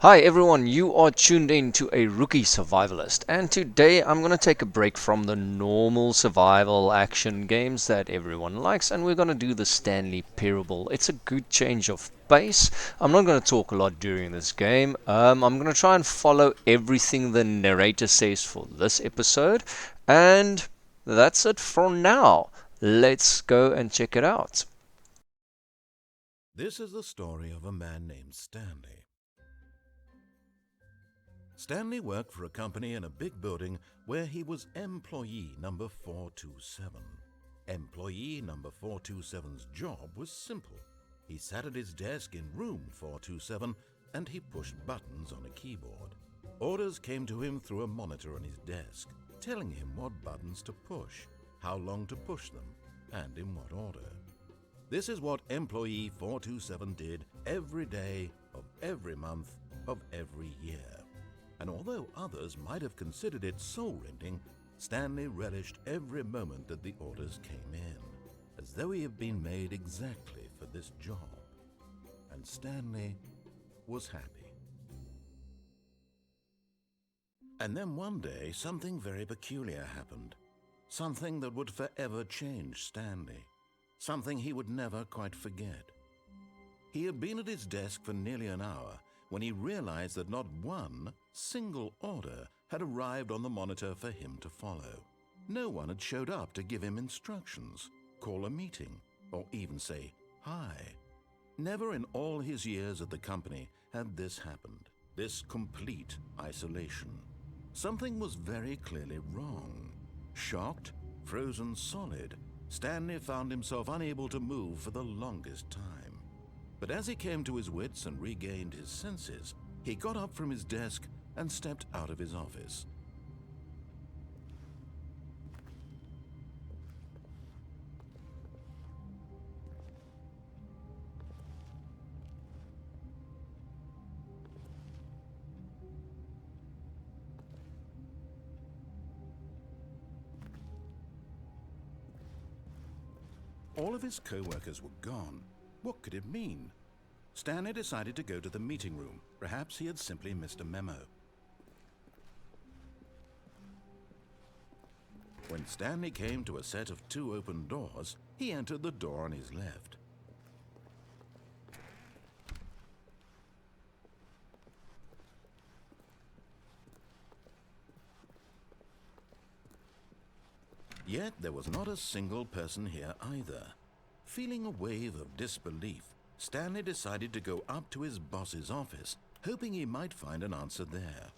Hi everyone, you are tuned in to a rookie survivalist, and today I'm going to take a break from the normal survival action games that everyone likes, and we're going to do the Stanley Parable. It's a good change of pace. I'm not going to talk a lot during this game. I'm going to try and follow everything the narrator says for this episode, and that's it for now. Let's go and check it out. This is the story of a man named Stanley. Stanley worked for a company in a big building where he was employee number 427. Employee number 427's job was simple. He sat at his desk in room 427 and he pushed buttons on a keyboard. Orders came to him through a monitor on his desk, telling him what buttons to push, how long to push them, and in what order. This is what employee 427 did every day of every month of every year. And although others might have considered it soul-rending, Stanley relished every moment that the orders came in, as though he had been made exactly for this job. And Stanley was happy. And then one day, something very peculiar happened. Something that would forever change Stanley. Something he would never quite forget. He had been at his desk for nearly an hour when he realized that not one single order had arrived on the monitor for him to follow. No one had showed up to give him instructions, call a meeting, or even say hi. Never in all his years at the company had this happened, this complete isolation. Something was very clearly wrong. Shocked, frozen solid, Stanley found himself unable to move for the longest time. But as he came to his wits and regained his senses, he got up from his desk and stepped out of his office. All of his co-workers were gone. What could it mean? Stanley decided to go to the meeting room. Perhaps he had simply missed a memo. When Stanley came to a set of two open doors, he entered the door on his left. Yet there was not a single person here either. Feeling a wave of disbelief, Stanley decided to go up to his boss's office, hoping he might find an answer there.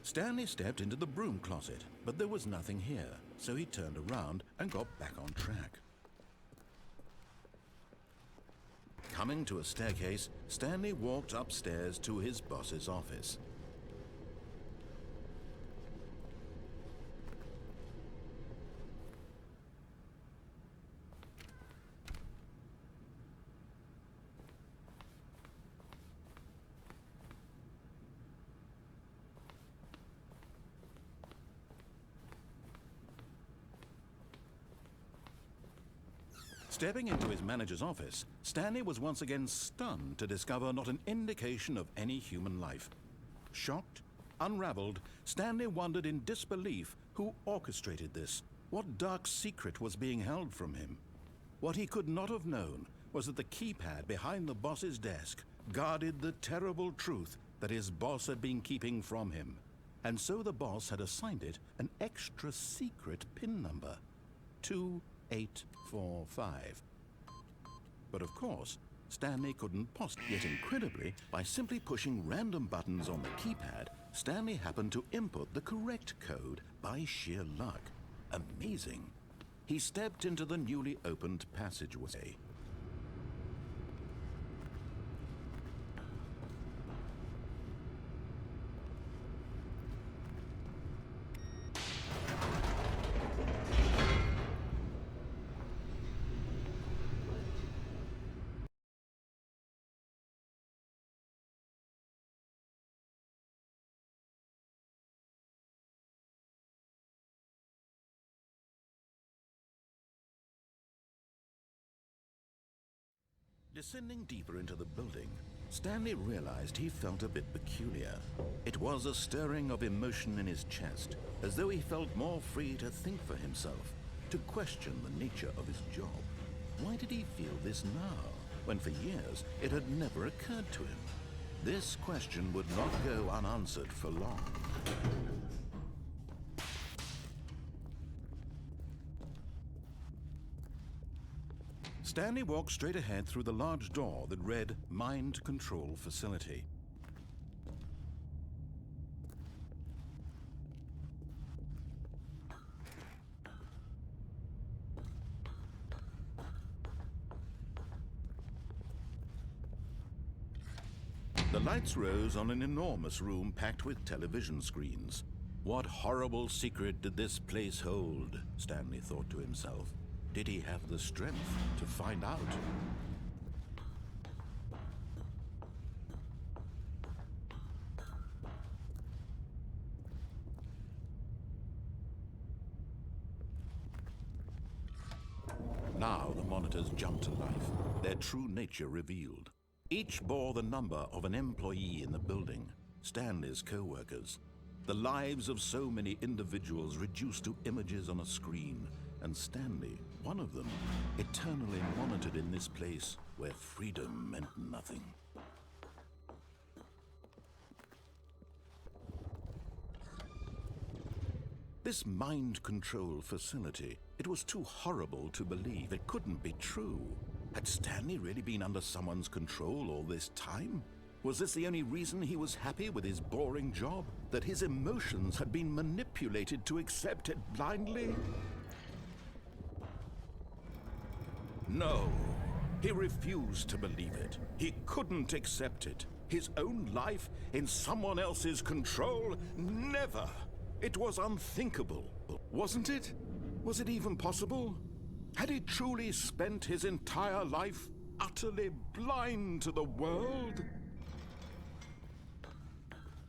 Stanley stepped into the broom closet, but there was nothing here, so he turned around and got back on track. Coming to a staircase, Stanley walked upstairs to his boss's office. Stepping into his manager's office, Stanley was once again stunned to discover not an indication of any human life. Shocked, unraveled, Stanley wondered in disbelief who orchestrated this, what dark secret was being held from him. What he could not have known was that the keypad behind the boss's desk guarded the terrible truth that his boss had been keeping from him. And so the boss had assigned it an extra secret PIN number, 2845. But of course, Stanley couldn't possibly. Yet incredibly, by simply pushing random buttons on the keypad, Stanley happened to input the correct code by sheer luck. Amazing. He stepped into the newly opened passageway. Descending deeper into the building, Stanley realized he felt a bit peculiar. It was a stirring of emotion in his chest, as though he felt more free to think for himself, to question the nature of his job. Why did he feel this now, when for years it had never occurred to him? This question would not go unanswered for long. Stanley walked straight ahead through the large door that read Mind Control Facility. The lights rose on an enormous room packed with television screens. What horrible secret did this place hold? Stanley thought to himself. Did he have the strength to find out? Now the monitors jumped to life, their true nature revealed. Each bore the number of an employee in the building, Stanley's co-workers. The lives of so many individuals reduced to images on a screen, and Stanley, one of them, eternally monitored in this place where freedom meant nothing. This mind control facility, it was too horrible to believe. It couldn't be true. Had Stanley really been under someone's control all this time? Was this the only reason he was happy with his boring job? That his emotions had been manipulated to accept it blindly? No, he refused to believe it. He couldn't accept it. His own life in someone else's control? Never! It was unthinkable, wasn't it? Was it even possible? Had he truly spent his entire life utterly blind to the world?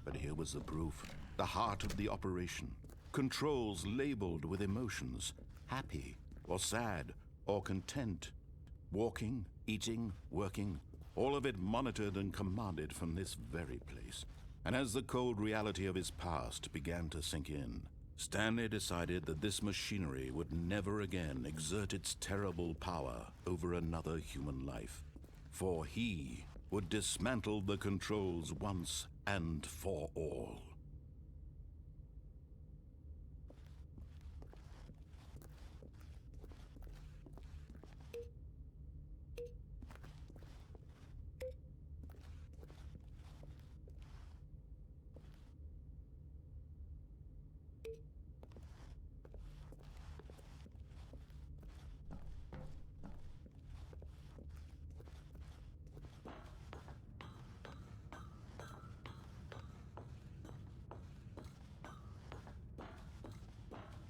But here was the proof, the heart of the operation. Controls labeled with emotions, happy or sad or content. Walking, eating, working, all of it monitored and commanded from this very place. And as the cold reality of his past began to sink in, Stanley decided that this machinery would never again exert its terrible power over another human life. For he would dismantle the controls once and for all.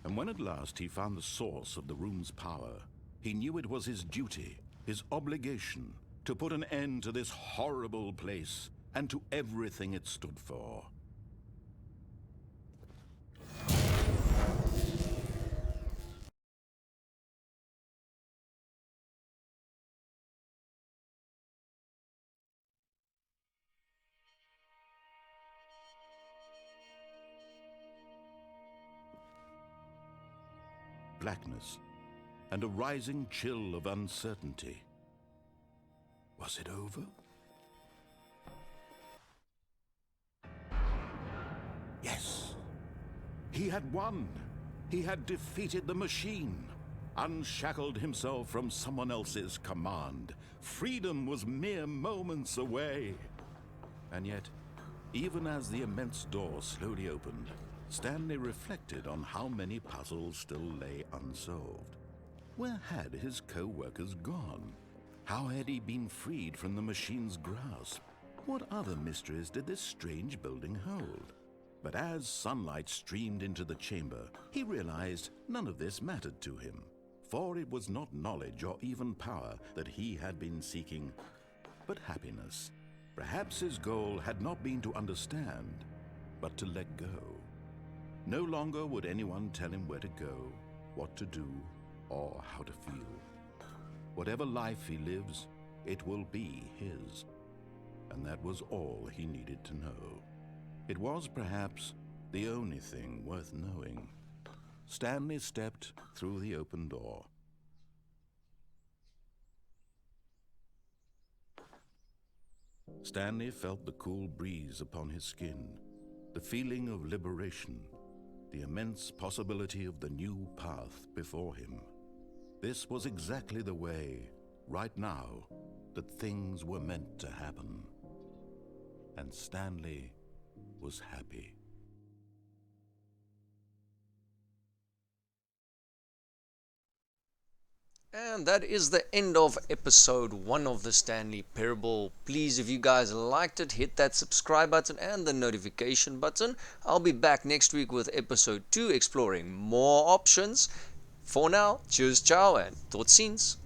And when at last he found the source of the room's power, he knew it was his duty, his obligation, to put an end to this horrible place and to everything it stood for. Blackness, and a rising chill of uncertainty. Was it over? Yes. He had won. He had defeated the machine, unshackled himself from someone else's command. Freedom was mere moments away. And yet, even as the immense door slowly opened, Stanley reflected on how many puzzles still lay unsolved. Where had his co-workers gone? How had he been freed from the machine's grasp? What other mysteries did this strange building hold? But as sunlight streamed into the chamber, he realized none of this mattered to him, for it was not knowledge or even power that he had been seeking, but happiness. Perhaps his goal had not been to understand, but to let go. No longer would anyone tell him where to go, what to do, or how to feel. Whatever life he lives, It will be his. And that was all he needed to know. It was perhaps the only thing worth knowing. Stanley stepped through the open door. Stanley felt the cool breeze upon his skin, the feeling of liberation, the immense possibility of the new path before him. This was exactly the way, right now, that things were meant to happen. And Stanley was happy. And that is the end of episode 1 of the Stanley Parable. Please, if you guys liked it, hit that subscribe button and the notification button. I'll be back next week with episode 2, exploring more options. For now, cheers, ciao, and tot ziens.